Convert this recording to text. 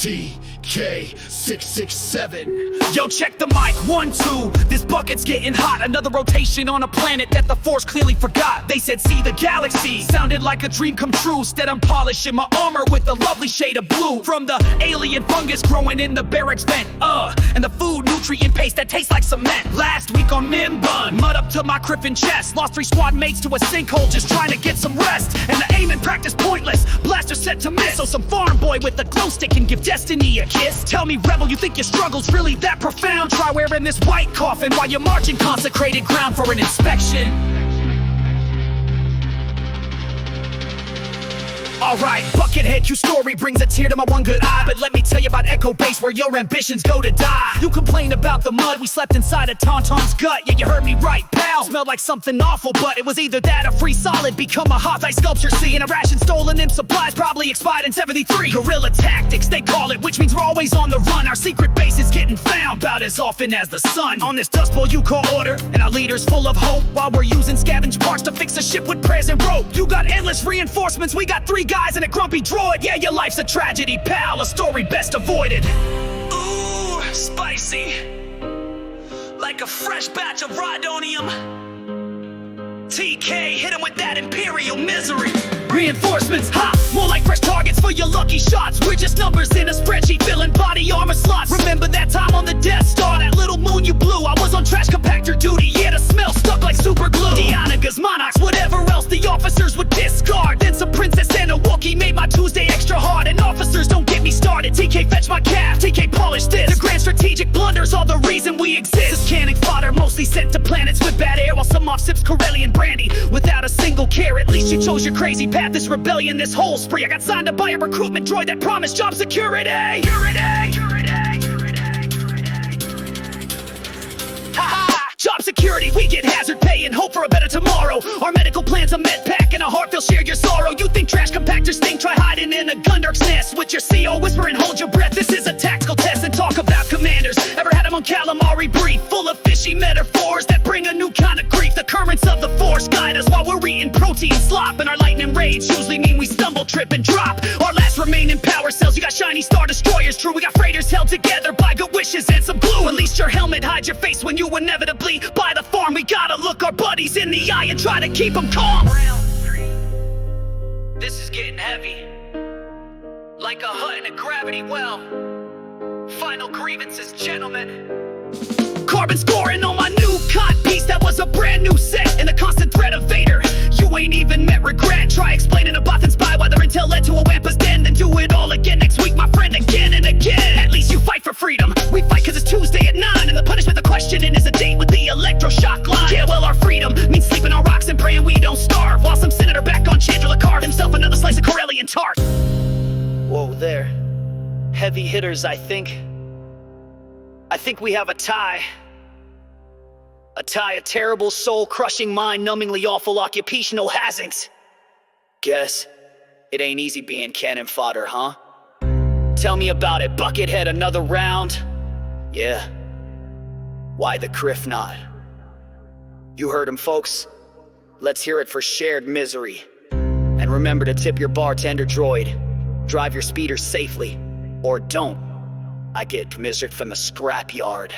TK667. Yo, check the mic, 1, 2. This bucket's getting hot. Another rotation on a planet that the Force clearly forgot. They said see the galaxy, sounded like a dream come true. Instead I'm polishing my armor with a lovely shade of blue. From the alien fungus growing in the barracks vent, and the food nutrient paste that tastes like cement. Last week on Nimbun, mud up to my crippin' chest. Lost 3 squad mates to a sinkhole just trying to get some rest. And the aim and practice pointless, blaster set to miss. So some farm boy with a glow stick can give destiny a kiss. Tell me, rebel, you think your struggle's really that profound? Try wearing this white coffin while you're marching consecrated ground for an inspection. Alright, Buckethead, your story brings a tear to my one good eye. But let me tell you about Echo Base, where your ambitions go to die. You complain about the mud, we slept inside a Tauntaun's gut. Yeah, you heard me right, pal. Smelled like something awful, but it was either that or free solid. Become a hot ice sculpture, seeing a ration stolen in supplies, probably expired in 73. Guerrilla tactics, they call it, which means we're always on the run. Our secret base is getting found about as often as the sun. On this dust bowl you call order, and our leaders full of hope, while we're using scavenge parts to fix a ship with prayers and rope. You got endless reinforcements, we got 3 guys and a grumpy droid. Yeah, your life's a tragedy, pal, a story best avoided. Ooh, spicy, like a fresh batch of rhydonium. TK, hit him with that imperial misery. Reinforcements, ha, more like fresh targets for your lucky shots. We're just numbers in a spreadsheet filling body armor slots. Remember that time on the Death Star, that little moon you blew? I was on trash compactor duty, yeah, the smell stuck like super glue. The Anagas, Monarchs, whatever else the officers would discard. Then some princess and a Wookiee made my Tuesday extra hard. And officers, don't get me started, TK fetch my calf, TK polish this. The grand strategic blunders are the reason we exist. This canning fodder mostly sent to planets with bad air, while some off sips Corellian brandy without a single care. At least you chose your crazy path, this rebellion, this whole spree. I got signed up by a recruitment droid that promised job security. Job security, we get hazard pay and hope for a better tomorrow. Our medical plan's a med pack and a heart feel share your sorrow. You think trash compactors stink? Try hiding in a Gundark's nest with your CO whispering, hold your breath. This is a tactical test. And talk about commanders, ever had them on calamari brief, full of fishy metaphors that bring a new kind of grief. The currents of the Force guide us while we're eating protein slop, and our lightning raids usually mean we stumble, trip, and drop. Our last remaining power cells, you got shiny star destroyers, true. We got freighters held together by good wishes and some glue. At least your helmet hides your face when you inevitably by the farm. We gotta look our buddies in the eye and try to keep them calm. Round 3. This is getting heavy, like a hut in a gravity well. Final grievances, gentlemen. Carbon scoring on my new cod piece, that was a brand new set. And the constant threat of Vader, you ain't even met regret. Try explaining to Both and Spy why their intel led to a Wampa's den. Then do it all again next week, my friend, again and again. At least you fight for freedom, we fight cause it's Tuesday at 9. And the punishment, the questioning, is a date with the electroshock line. Yeah, well, our freedom means sleeping on rocks and praying we don't starve, while some senator back on Chandler carved himself another slice of Corellian tart. Whoa there, heavy hitters, I think we have a tie. A tie of terrible, soul-crushing, mind-numbingly awful occupational hazards. Guess it ain't easy being cannon fodder, huh? Tell me about it, Buckethead, another round? Yeah. Why the criff not? You heard him, folks. Let's hear it for shared misery. And remember to tip your bartender droid. Drive your speeder safely. Or don't. I get commiserate from the scrapyard.